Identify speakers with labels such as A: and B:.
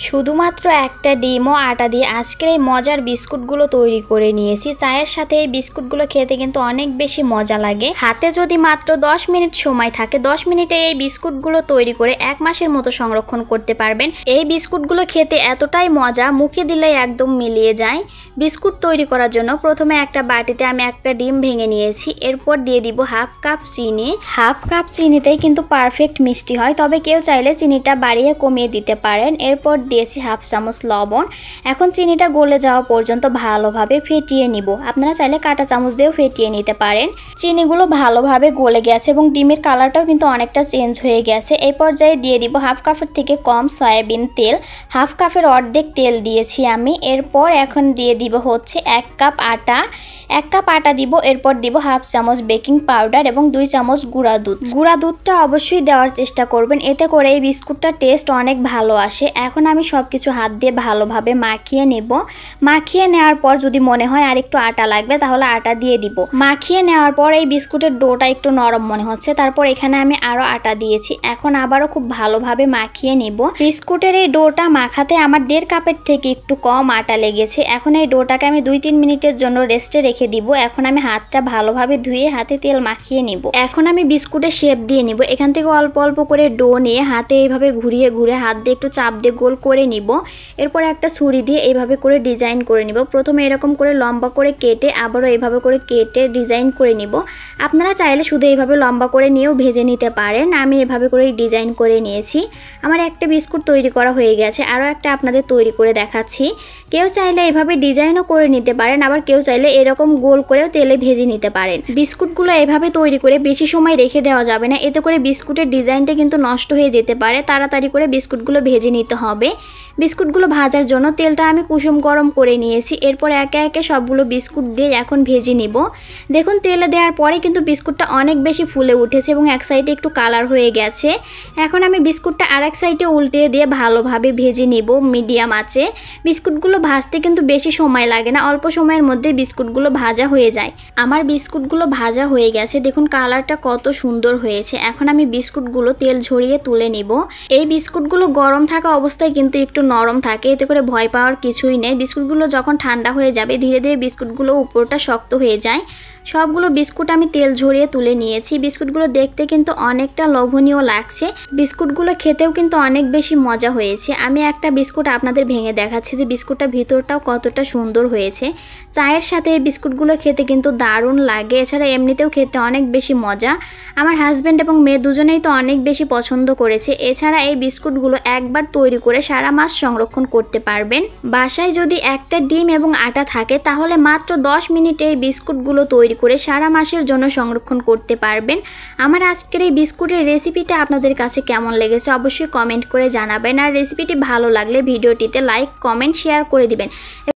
A: শুধুমাত্র একটা ডিম ও আটা দিয়ে আজকের এই মজার বিস্কুটগুলো তৈরি করে নিয়েছি। চায়ের সাথে এই বিস্কুটগুলো খেতে কিন্তু অনেক বেশি মজা লাগে। হাতে যদি মাত্র 10 মিনিট সময় থাকে, 10 মিনিটে এই বিস্কুটগুলো তৈরি করে 1 মাসের মতো সংরক্ষণ করতে পারবেন। এই বিস্কুটগুলো খেতে এতটাই মজা, মুখে দিলে একদম মিলিয়ে যায়। বিস্কুট তৈরি করার জন্য প্রথমে একটা বাটিতে আমি একটা ডিম ভেঙে নিয়েছি। এরপর দিয়ে দিব হাফ কাপ চিনি। হাফ কাপ চিনিতেই কিন্তু পারফেক্ট মিষ্টি হয়, তবে কেউ চাইলে চিনিটা বাড়িয়ে কমিয়ে দিতে পারেন। এরপর দিয়েছি হাফ চামচ লবণ। এখন চিনিটা গলে যাওয়া পর্যন্ত ভালোভাবে ফেটিয়ে নিব। আপনারা চাইলে কাঁটা চামচ দিয়েও ফেটিয়ে নিতে পারেন। চিনিগুলো ভালোভাবে গলে গেছে এবং ডিমের কালারটাও কিন্তু অনেকটা চেঞ্জ হয়ে গেছে। এই পর্যায়ে দিয়ে দিব হাফ কাপের থেকে কম সয়াবিন তেল। হাফ কাপের অর্ধেক তেল দিয়েছি আমি। এরপর এখন দিয়ে দিব হচ্ছে 1 কাপ আটা। 1 কাপ আটা দিব। এরপর দিব হাফ চামচ বেকিং পাউডার এবং 2 চামচ গুঁড়া দুধ। গুঁড়া দুধটা অবশ্যই দেওয়ার চেষ্টা করবেন, এতে করে এই বিস্কুটটার টেস্ট অনেক ভালো আসে। এখন আমি সবকিছু হাত দিয়ে ভালোভাবে মাখিয়ে নেব। মাখিয়ে নেওয়ার পর যদি মনে হয় আর একটু আটা লাগবে তাহলে আটা দিয়ে দিব। মাখিয়ে নেওয়ার পর এই বিস্কুটের ডোটা একটু নরম মনে হচ্ছে, তারপর এখানে আমি আরো আটা দিয়েছি। এখন আবারও খুব ভালোভাবে মাখিয়ে নিব। বিস্কুটের এই ডোটা মাখাতে আমার 1.5 কাপের থেকে একটু কম আটা লেগেছে। এখন এই ডোটাকে আমি 2-3 মিনিটের জন্য রেস্টে রেখে দিব। এখন আমি হাতটা ভালোভাবে ধুয়ে হাতে তেল মাখিয়ে নিব। এখন আমি বিস্কুটের শেপ দিয়ে নিব। এখান থেকে অল্প অল্প করে ডো নিয়ে হাতে এইভাবে ঘুরিয়ে ঘুরে হাত দিয়ে একটু চাপ দিয়ে গোল করে নিব। এরপর একটা ছুরি দিয়ে এইভাবে করে ডিজাইন করে নিব। প্রথমে এরকম করে লম্বা করে কেটে আবারও এইভাবে করে কেটে ডিজাইন করে নিব। আপনারা চাইলে শুধু এইভাবে লম্বা করে নিয়েও ভেজে নিতে পারেন। আমি এভাবে করে ডিজাইন করে নিয়েছি। আমার একটা বিস্কুট তৈরি করা হয়ে গেছে, আরও একটা আপনাদের তৈরি করে দেখাচ্ছি। কেউ চাইলে এভাবে ডিজাইনও করে নিতে পারেন, আবার কেউ চাইলে এরকম গোল করেও তেলে ভেজে নিতে পারেন। বিস্কুটগুলো এভাবে তৈরি করে বেশি সময় রেখে দেওয়া যাবে না, এতে করে বিস্কুটের ডিজাইনটা কিন্তু নষ্ট হয়ে যেতে পারে। তাড়াতাড়ি করে বিস্কুটগুলো ভেজে নিতে হবে। বিস্কুটগুলো ভাজার জন্য তেলটা আমি কুসুম গরম করে নিয়েছি। এরপর একে একে সবগুলো বিস্কুট দিয়ে এখন ভেজে নিব। দেখুন তেলে দেওয়ার পরে কিন্তু বিস্কুটটা অনেক বেশি ফুলে উঠেছে এবং এক সাইডে একটু কালার হয়ে গেছে। এখন আমি বিস্কুটটা আরেক সাইডে উল্টিয়ে দিয়ে ভালোভাবে ভেজে নিব মিডিয়াম আঁচে। বিস্কুটগুলো ভাজতে কিন্তু বেশি সময় লাগে না, অল্প সময়ের মধ্যে বিস্কুটগুলো ভাজা হয়ে যায়। আমার বিস্কুটগুলো ভাজা হয়ে গেছে, দেখুন কালারটা কত সুন্দর হয়েছে। এখন আমি বিস্কুটগুলো তেল ঝরিয়ে তুলে নিব। এই বিস্কুটগুলো গরম থাকা অবস্থায় কিন্তু একটু নরম থাকে, এতে করে ভয় পাওয়ার কিছুই নেই। বিস্কুটগুলো যখন ঠান্ডা হয়ে যাবে ধীরে ধীরে বিস্কুটগুলো উপরটা শক্ত হয়ে যায়। সবগুলো বিস্কুট আমি তেল ঝরিয়ে তুলে নিয়েছি। বিস্কুটগুলো দেখতে কিন্তু অনেকটা লোভনীয় লাগছে। বিস্কুটগুলো খেতেও কিন্তু অনেক বেশি মজা হয়েছে। আমি একটা বিস্কুট আপনাদের ভেঙে দেখাচ্ছি যে বিস্কুটটা ভিতরটাও কতটা সুন্দর হয়েছে। চায়ের সাথে এই বিস্কুটগুলো খেতে কিন্তু দারুণ লাগে, এছাড়া এমনিতেও খেতে অনেক বেশি মজা। আমার হাজব্যান্ড এবং মেয়ে দুজনেই তো অনেক বেশি পছন্দ করেছে। এছাড়া এই বিস্কুটগুলো একবার তৈরি করে সারা মাস সংরক্ষণ করতে পারবেন। বাসায় যদি একটা ডিম এবং আটা থাকে তাহলে মাত্র 10 মিনিটে এই বিস্কুটগুলো তৈরি করে সারা মাসের জন্য সংরক্ষণ করতে পারবেন। আমার আজকের এই বিস্কুটের রেসিপিটা আপনাদের কাছে কেমন লেগেছে অবশ্যই কমেন্ট করে জানাবেন। আর রেসিপিটি ভালো লাগলে ভিডিওটিতে লাইক, কমেন্ট, শেয়ার করে দিবেন।